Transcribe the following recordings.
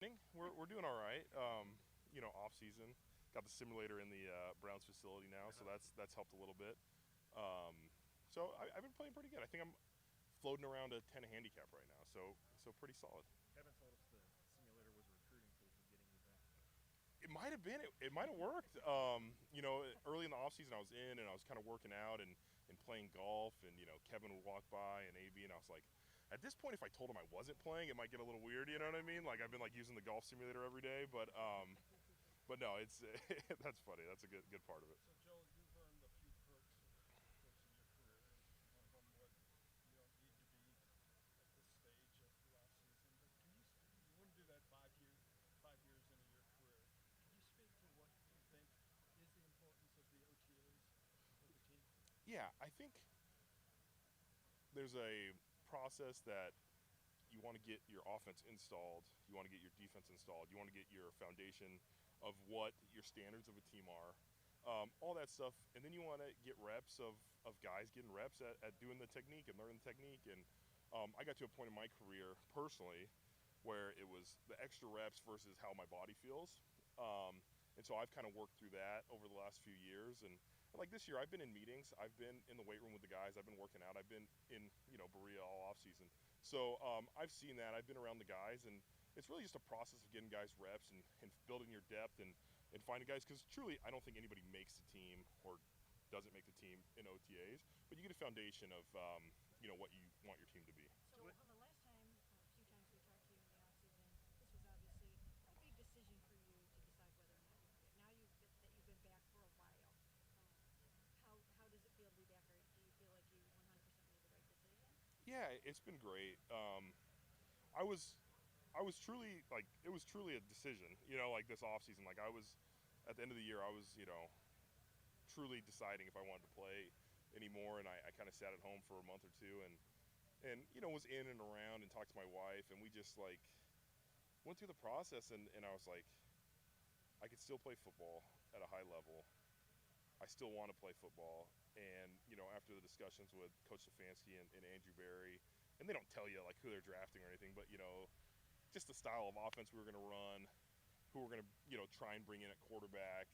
learning. We're doing all right. Off season, got the simulator in the Browns facility now, so that's helped a little bit. I've been playing pretty good. I think I'm floating around a 10 handicap right now, so pretty solid. Kevin told us the simulator was a recruiting tool for getting you back. It might have been. It might have worked. Early in the off season, I was in and I was kind of working out and playing golf, and Kevin would walk by and AB, and I was like, at this point, if I told him I wasn't playing, it might get a little weird. You know what I mean? Like I've been like using the golf simulator every day, but no, it's that's funny. That's a good part of it. So, Joel, you've earned a few perks over the course of your career, and one of them was you don't need to be at this stage of the off season. But you wouldn't do that 5 years into your career. Can you speak to what you think is the importance of the OTAs for the team? Yeah, I think there's a process that you want to get your offense installed, you want to get your defense installed, you want to get your foundation of what your standards of a team are, all that stuff, and then you want to get reps of guys getting reps at doing the technique and learning the technique. And I got to a point in my career personally where it was the extra reps versus how my body feels. And so I've kind of worked through that over the last few years. And like this year, I've been in meetings. I've been in the weight room with the guys. I've been working out. I've been in, Berea all off season. So I've seen that. I've been around the guys, and it's really just a process of getting guys reps and building your depth and finding guys. Because truly, I don't think anybody makes the team or doesn't make the team in OTAs, but you get a foundation of what you want your team to be. So the last time, a few times we talked to you in the offseason, this was obviously a big decision for you to decide whether or not you could. Now you've been back for a while. How does it feel to be back? Or do you feel like you 100% made the right decision? Yeah, it's been great. I was truly like it was truly a decision. Like this off season, like I was at the end of the year, I was truly deciding if I wanted to play anymore, and I kind of sat at home for a month or two and was in and around and talked to my wife, and we just like went through the process, and I was like, I could still play football at a high level. I still want to play football. And, after the discussions with Coach Stefanski and Andrew Berry, and they don't tell you like who they're drafting or anything, but, just the style of offense we were going to run, who we're going to, try and bring in at quarterback.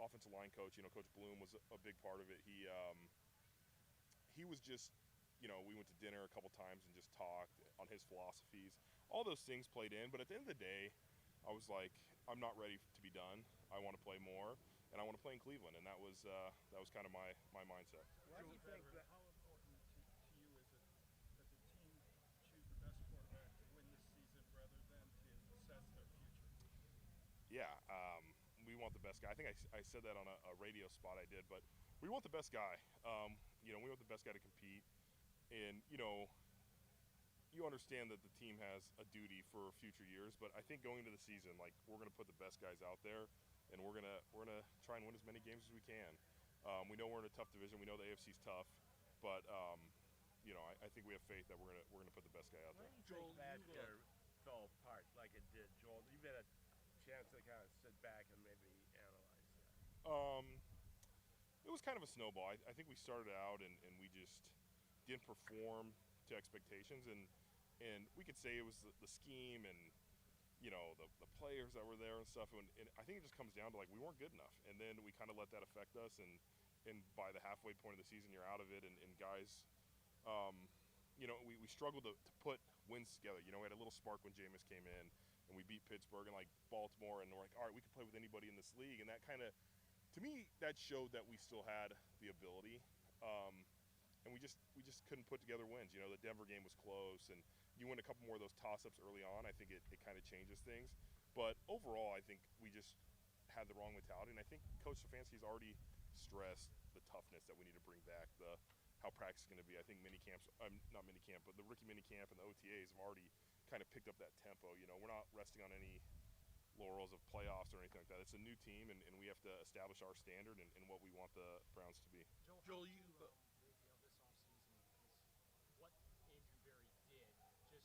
Offensive line coach, Coach Bloom was a big part of it. He was just, we went to dinner a couple times and just talked on his philosophies. All those things played in, but at the end of the day, I was like, I'm not ready to be done. I want to play more, and I want to play in Cleveland, and that was kind of my mindset. Why do you think that? How important to you is it that the team choose the best quarterback to win this season rather than to assess their future? Yeah, we want the best guy. I think I said that on a radio spot I did, but we want the best guy. We want the best guy to compete, and you understand that the team has a duty for future years, but I think going into the season, like we're going to put the best guys out there, and we're gonna try and win as many games as we can. We know we're in a tough division. We know the AFC's tough, but I think we have faith that we're gonna put the best guy out there. When do you think that fell apart like it did, Joel? You've had a chance to kind of sit back and maybe analyze that. It was kind of a snowball. I think we started out and we just didn't perform to expectations, and we could say it was the scheme and the players that were there and stuff, and I think it just comes down to like we weren't good enough, and then we kind of let that affect us, and by the halfway point of the season you're out of it, and guys we struggled to put wins together. We had a little spark when Jameis came in and we beat Pittsburgh and like Baltimore, and we're like, all right, we can play with anybody in this league, and that kind of, to me, that showed that we still had the ability. And we just couldn't put together wins. The Denver game was close, and you win a couple more of those toss-ups early on. I think it kind of changes things. But overall, I think we just had the wrong mentality, and I think Coach Stefanski's already stressed the toughness that we need to bring back, how practice is going to be. I think not minicamp, but the rookie minicamp and the OTAs have already kind of picked up that tempo. We're not resting on any laurels of playoffs or anything like that. It's a new team, and we have to establish our standard and what we want the Browns to be. Joel, you this offseason is what Andrew Berry did.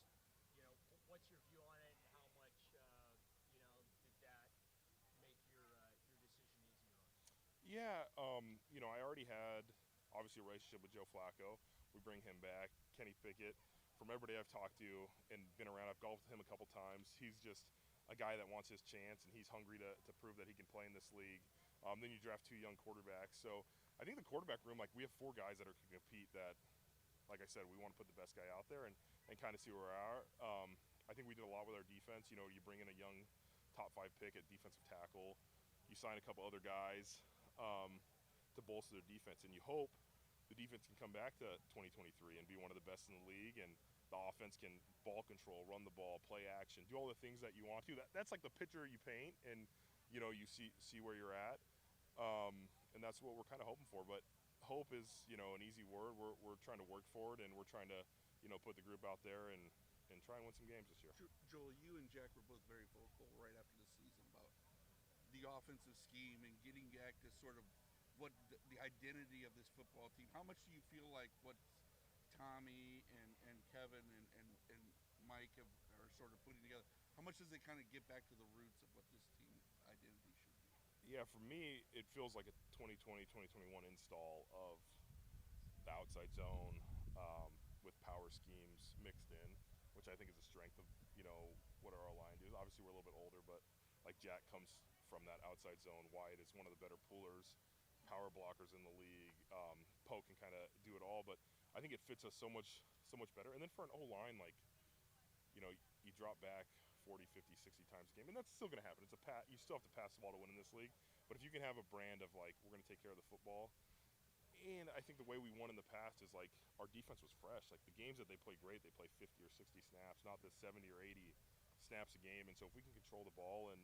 Just what's your view on it, and how much did that make your decision easier on? Yeah, I already had obviously a relationship with Joe Flacco. We bring him back. Kenny Pickett, from everybody I've talked to and been around, I've golfed with him a couple times. He's just a guy that wants his chance, and he's hungry to prove that he can play in this league. Then you draft 2 young quarterbacks. So I think the quarterback room, like we have 4 guys that are can compete that, like I said, we want to put the best guy out there and kind of see where we are. I think we did a lot with our defense. You know, you bring in a young top 5 pick at defensive tackle. You sign a couple other guys to bolster their defense, and you hope the defense can come back to 2023 and be one of the best in the league, and the offense can ball control, run the ball, play action, do all the things that you want to. That's like the picture you paint, and you know you see where you're at, and that's what we're kind of hoping for. But hope is an easy word. We're trying to work for it, and we're trying to put the group out there and try and win some games this year. Joel, you and Jack were both very vocal right after the season about the offensive scheme and getting back to sort of what the identity of this football team. How much do you feel like what Tommy and Kevin and Mike are sort of putting together, how much does it kind of get back to the roots of what this team identity should be? Yeah, for me, it feels like a 2020-2021 install of the outside zone with power schemes mixed in, which I think is a strength of what our line do. Obviously, we're a little bit older, but like Jack comes from that outside zone. Wyatt is one of the better pullers, power blockers in the league. Poe can kind of do it all, but I think it fits us so much better. And then for an O-line, like you drop back 40, 50, 60 times a game, and that's still going to happen. You still have to pass the ball to win in this league, but if you can have a brand of like we're going to take care of the football. And I think the way we won in the past is like our defense was fresh. Like the games that they play great, they play 50 or 60 snaps, not the 70 or 80 snaps a game. And so if we can control the ball and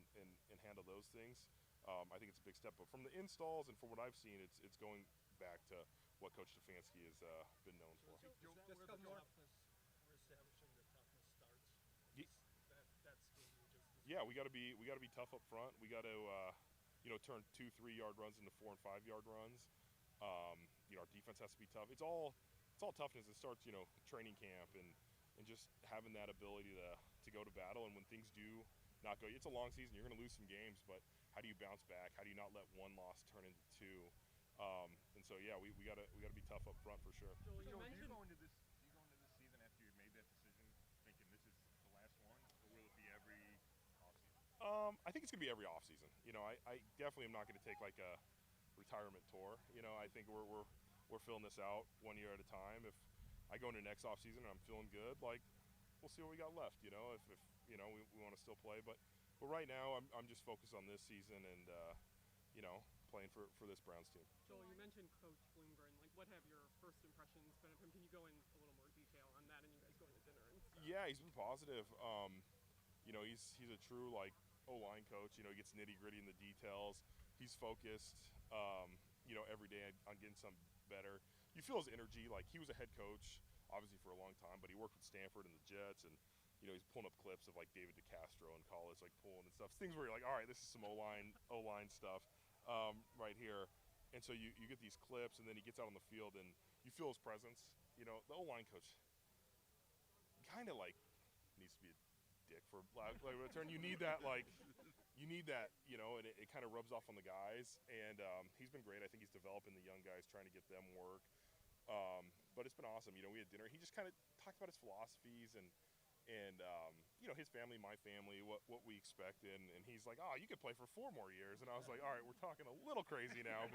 handle those things, I think it's a big step. But from the installs and from what I've seen, it's going back to what Coach Stefanski has been known for. Is that Just where a the more- toughness, we're establishing the toughness starts? Ye- That scheme you just described. Yeah, we got to be tough up front. We got to turn 2-3 yard runs into 4 and 5 yard runs. Our defense has to be tough. It's all toughness. It starts training camp and just having that ability to go to battle. And when things do not go, it's a long season. You're going to lose some games, but how do you bounce back? How do you not let one loss turn into 2? And so yeah, we gotta be tough up front for sure. Joel, you Do you mentioned go into this season after you made that decision thinking this is the last one, or will it be every offseason? I think it's gonna be every offseason. I definitely am not gonna take like a retirement tour. I think we're filling this out 1 year at a time. If I go into next offseason and I'm feeling good, like we'll see what we got left. If we want to still play, but right now I'm just focused on this season and playing for this Browns team. Joel, you mentioned Coach Bloomgren. Like, what have your first impressions been of him? Can you go in a little more detail on that and you guys going to dinner and stuff? Yeah, he's been positive. He's a true like O-line coach. He gets nitty gritty in the details. He's focused. Every day on getting some better. You feel his energy. Like he was a head coach, obviously for a long time, but he worked with Stanford and the Jets, and he's pulling up clips of like David DeCastro in college, like pulling and stuff. Things where you're like, all right, this is some O-line stuff right here. And so you get these clips, and then he gets out on the field, and you feel his presence. The O-line coach kind of like needs to be a dick for lack of a term. You need that and it kind of rubs off on the guys. And he's been great. I think he's developing the young guys, trying to get them work. But it's been awesome. We had dinner. He just kind of talked about his philosophies and his family, my family, what we expect. And he's like, oh, you could play for 4 more years. And I was like, all right, we're talking a little crazy now,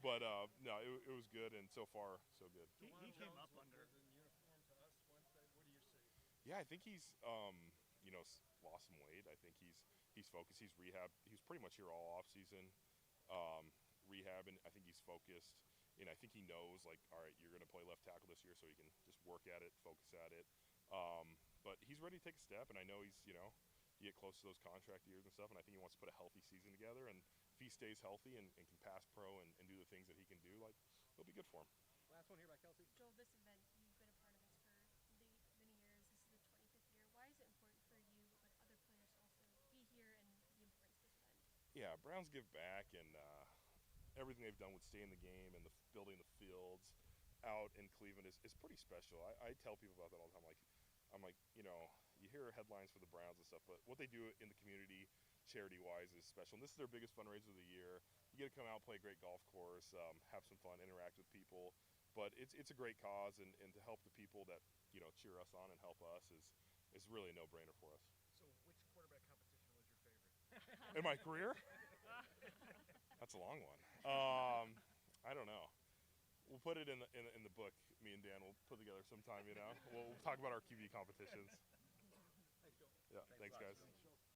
but no, it was good. And so far, so good. he Juwan came Jones up was under. in uniform to us Wednesday. What do you see? Yeah, I think he's lost some weight. I think he's focused. He's rehab. He was pretty much here all off season, rehab, and I think he's focused. And I think he knows, like, all right, you're going to play left tackle this year, so he can just work at it, focus at it. But he's ready to take a step, and I know he's you get close to those contract years and stuff, and I think he wants to put a healthy season together. And if he stays healthy and can pass pro and do the things that he can do, like, it'll be good for him. Last one here by Kelsey. Joel, this event, you've been a part of this for many years. This is the 25th year. Why is it important for you, but other players also, be here and be embrace this event? Yeah, Browns give back, and everything they've done with staying in the game and building the fields out in Cleveland is pretty special. I tell people about that all the time. I'm like, you hear headlines for the Browns and stuff, but what they do in the community, charity-wise, is special. And this is their biggest fundraiser of the year. You get to come out, play a great golf course, have some fun, interact with people. but it's a great cause, and to help the people that cheer us on and help us is really a no-brainer for us. So, which quarterback competition was your favorite? In my career, that's a long one. I don't know. We'll put it in the book. Me and Dan will put together sometime. We'll talk about our QB competitions. Thanks, Joel. Yeah, thanks guys.